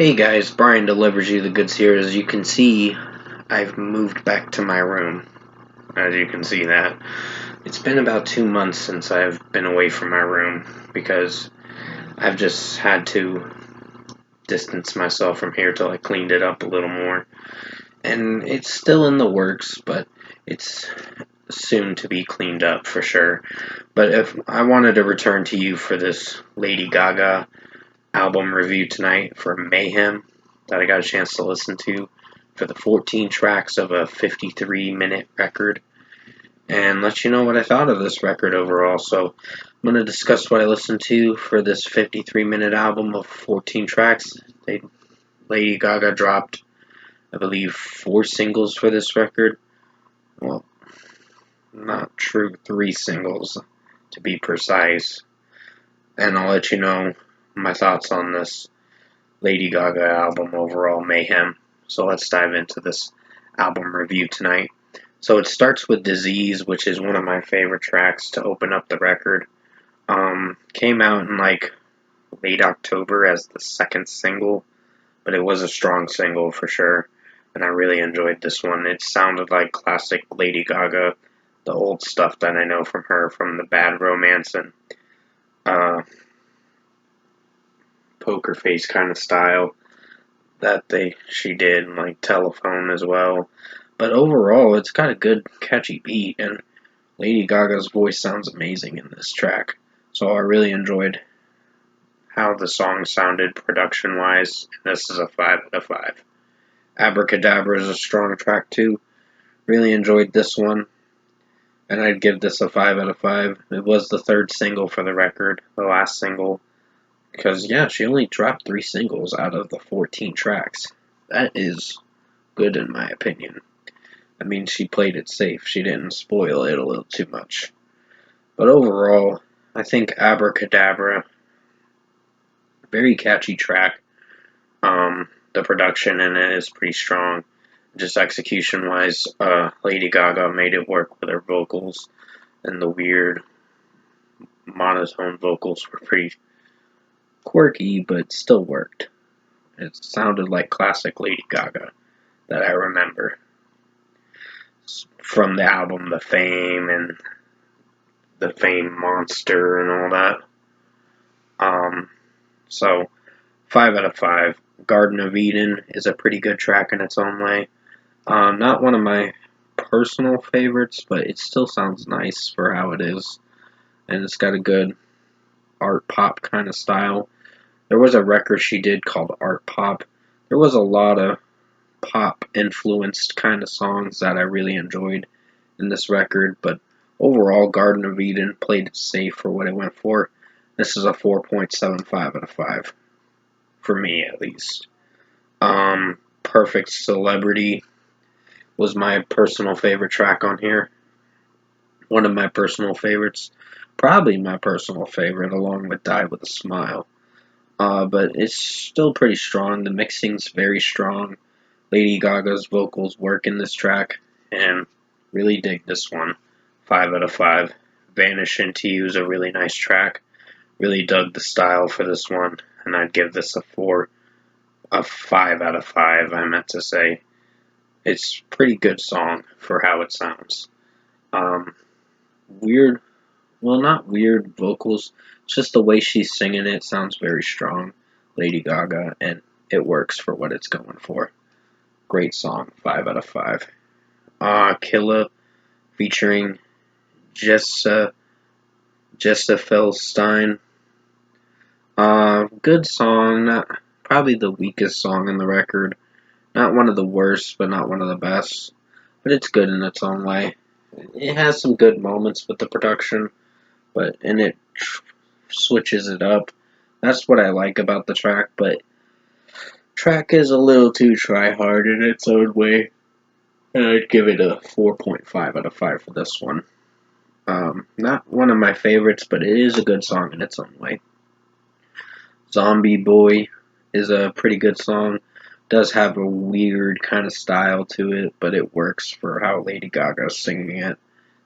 Hey guys, Brian delivers you the goods here. As you can see, I've moved back to my room. As you can see that. It's been about 2 months since I've been away from my room because I've just had to distance myself from here till I cleaned it up a little more. And it's still in the works, but it's soon to be cleaned up for sure. But if I wanted to return to you for this Lady Gaga album review tonight for Mayhem that I got a chance to listen to for the 14 tracks of a 53-minute record and let you know what I thought of this record overall. So I'm going to discuss what I listened to for this 53-minute album of 14 tracks. Lady Gaga dropped, I believe, 4 singles for this record. Well, not true, 3 singles to be precise. And I'll let you know my thoughts on this Lady Gaga album overall, Mayhem. So let's dive into this album review tonight. So it starts with Disease, which is one of my favorite tracks to open up the record. Came out in late October as the second single, but it was a strong single for sure, and I really enjoyed this one. It sounded like classic Lady Gaga, the old stuff that I know from her, from the Bad Romance and Poker Face kind of style that she did, like Telephone as well. But overall, it's got a good, catchy beat, and Lady Gaga's voice sounds amazing in this track. So I really enjoyed how the song sounded production-wise, and this is a 5 out of 5. Abracadabra is a strong track too. Really enjoyed this one, and I'd give this a 5 out of 5. It was the third single for the record, the last single. Because, yeah, she only dropped 3 singles out of the 14 tracks. That is good in my opinion. I mean, she played it safe. She didn't spoil it a little too much. But overall, I think Abracadabra, very catchy track. The production in it is pretty strong. Just execution-wise, Lady Gaga made it work with her vocals. And the weird monotone vocals were pretty quirky, but still worked. It sounded like classic Lady Gaga that I remember from the album The Fame and The Fame Monster and all that. So 5 out of 5. Garden of Eden is a pretty good track in its own way. Not one of my personal favorites, but it still sounds nice for how it is, and it's got a good art pop kind of style. There was a record she did called Art Pop. There was a lot of pop-influenced kind of songs that I really enjoyed in this record, but overall, Garden of Eden played it safe for what it went for. This is a 4.75 out of 5, for me at least. Perfect Celebrity was my personal favorite track on here. One of my personal favorites. Probably my personal favorite, along with Die With A Smile. But it's still pretty strong. The mixing's very strong. Lady Gaga's vocals work in this track, and really dig this one. 5 out of 5. Vanish Into You is a really nice track. Really dug the style for this one, and I'd give this a 5 out of 5, I meant to say. It's a pretty good song for how it sounds. Not weird vocals, it's just the way she's singing it sounds very strong, Lady Gaga, and it works for what it's going for. Great song, 5 out of 5. Killa featuring Jessa Felstein. Good song, probably the weakest song in the record. Not one of the worst, but not one of the best. But it's good in its own way. It has some good moments with the production, and it switches it up. That's what I like about the track, but track is a little too try-hard in its own way, and I'd give it a 4.5 out of 5 for this one. Not one of my favorites, but it is a good song in its own way. Zombie Boy is a pretty good song. Does have a weird kind of style to it, but it works for how Lady Gaga is singing it.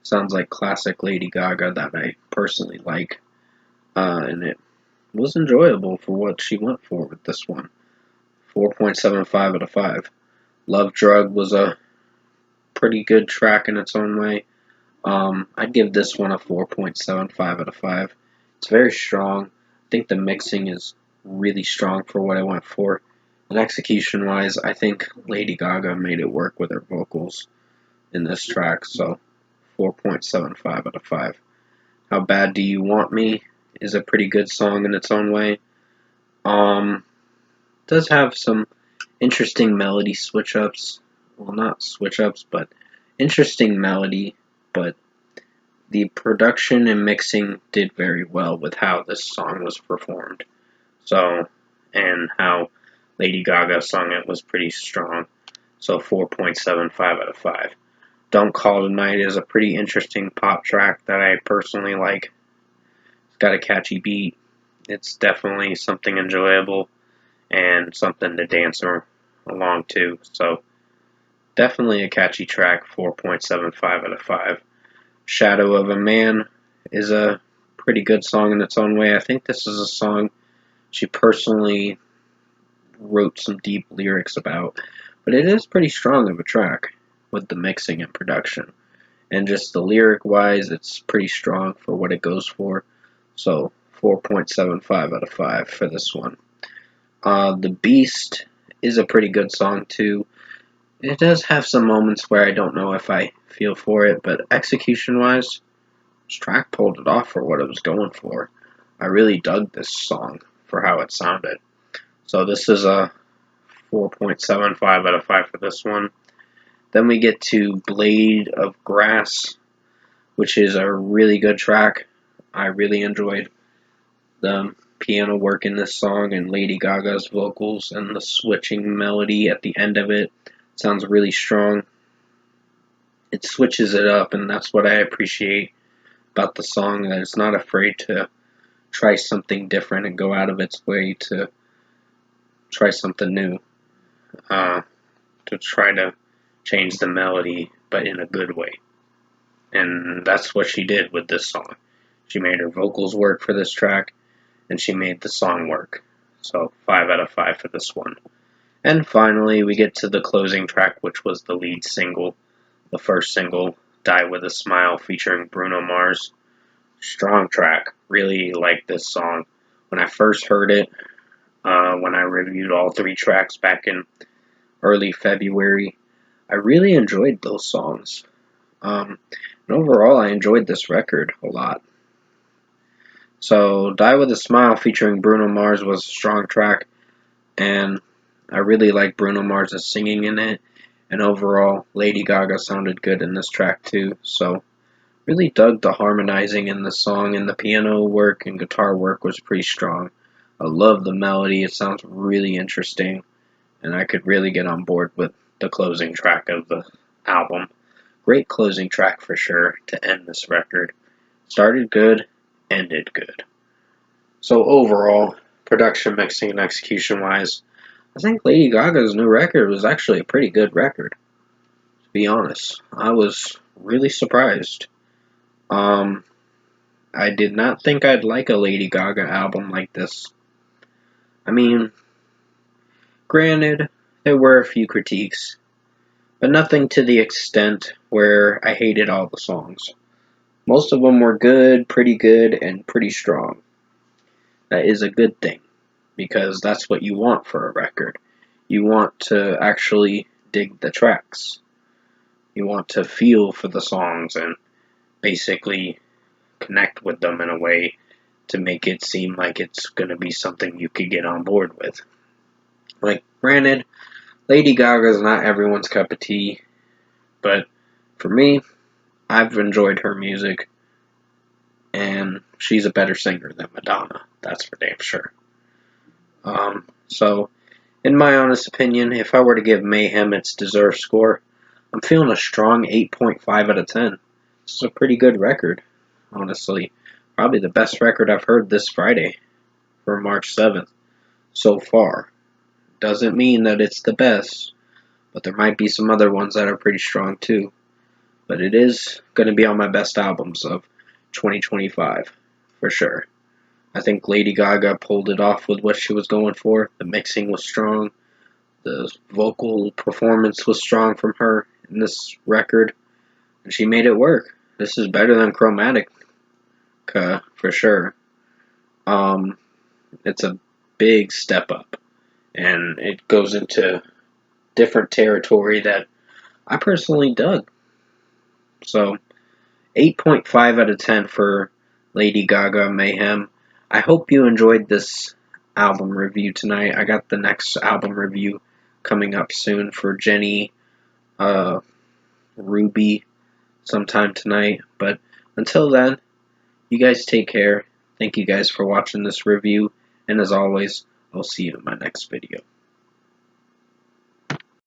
Sounds like classic Lady Gaga that I personally like, and it was enjoyable for what she went for with this one. 4.75 out of 5. Love Drug was a pretty good track in its own way. I'd give this one a 4.75 out of 5. It's very strong. I think the mixing is really strong for what I went for. And execution-wise, I think Lady Gaga made it work with her vocals in this track, so 4.75 out of 5. How Bad Do You Want Me is a pretty good song in its own way. Does have some interesting melody switch-ups. Well, not switch-ups, but interesting melody, but the production and mixing did very well with how this song was performed. So, and how Lady Gaga sung it was pretty strong. So 4.75 out of 5. Don't Call Tonight is a pretty interesting pop track that I personally like. It's got a catchy beat. It's definitely something enjoyable and something to dance along to. So definitely a catchy track, 4.75 out of 5. Shadow of a Man is a pretty good song in its own way. I think this is a song she personally wrote some deep lyrics about, but it is pretty strong of a track with the mixing and production. And just the lyric wise, it's pretty strong for what it goes for. So 4.75 out of 5 for this one. The Beast is a pretty good song too. It does have some moments where I don't know if I feel for it, but execution-wise, this track pulled it off for what it was going for. I really dug this song for how it sounded. So this is a 4.75 out of 5 for this one. Then we get to Blade of Grass, which is a really good track. I really enjoyed the piano work in this song and Lady Gaga's vocals and the switching melody at the end of it. Sounds really strong. It switches it up, and that's what I appreciate about the song, that it's not afraid to try something different and go out of its way to try something new, to try to change the melody, but in a good way. And that's what she did with this song. She made her vocals work for this track, and she made the song work. So 5 out of 5 for this one. And finally, we get to the closing track, which was the lead single, the first single, Die With a Smile, featuring Bruno Mars. Strong track. Really liked this song. When I first heard it, when I reviewed all 3 tracks back in early February, I really enjoyed those songs. And overall, I enjoyed this record a lot. So, Die With a Smile featuring Bruno Mars was a strong track, and I really like Bruno Mars' singing in it, and overall, Lady Gaga sounded good in this track too, so really dug the harmonizing in the song, and the piano work and guitar work was pretty strong. I love the melody, it sounds really interesting, and I could really get on board with the closing track of the album. Great closing track for sure to end this record. Started good, ended good. So overall, production, mixing, and execution-wise, I think Lady Gaga's new record was actually a pretty good record, to be honest. I was really surprised. I did not think I'd like a Lady Gaga album like this. I mean, granted, there were a few critiques, but nothing to the extent where I hated all the songs. Most of them were good, and pretty strong. That is a good thing, because that's what you want for a record. You want to actually dig the tracks. You want to feel for the songs and basically connect with them in a way to make it seem like it's going to be something you could get on board with. Like, granted, Lady Gaga is not everyone's cup of tea, but for me, I've enjoyed her music, and she's a better singer than Madonna. That's for damn sure. So, in my honest opinion, if I were to give Mayhem its deserved score, I'm feeling a strong 8.5 out of 10. This is a pretty good record, honestly. Probably the best record I've heard this Friday, for March 7th, so far. Doesn't mean that it's the best, but there might be some other ones that are pretty strong too. But it is going to be on my best albums of 2025, for sure. I think Lady Gaga pulled it off with what she was going for. The mixing was strong. The vocal performance was strong from her in this record, and she made it work. This is better than Chromatic, for sure. It's a big step up, and it goes into different territory that I personally dug. So, 8.5 out of 10 for Lady Gaga Mayhem. I hope you enjoyed this album review tonight. I got the next album review coming up soon for Jenny Ruby sometime tonight. But until then, you guys take care. Thank you guys for watching this review. And as always, I'll see you in my next video.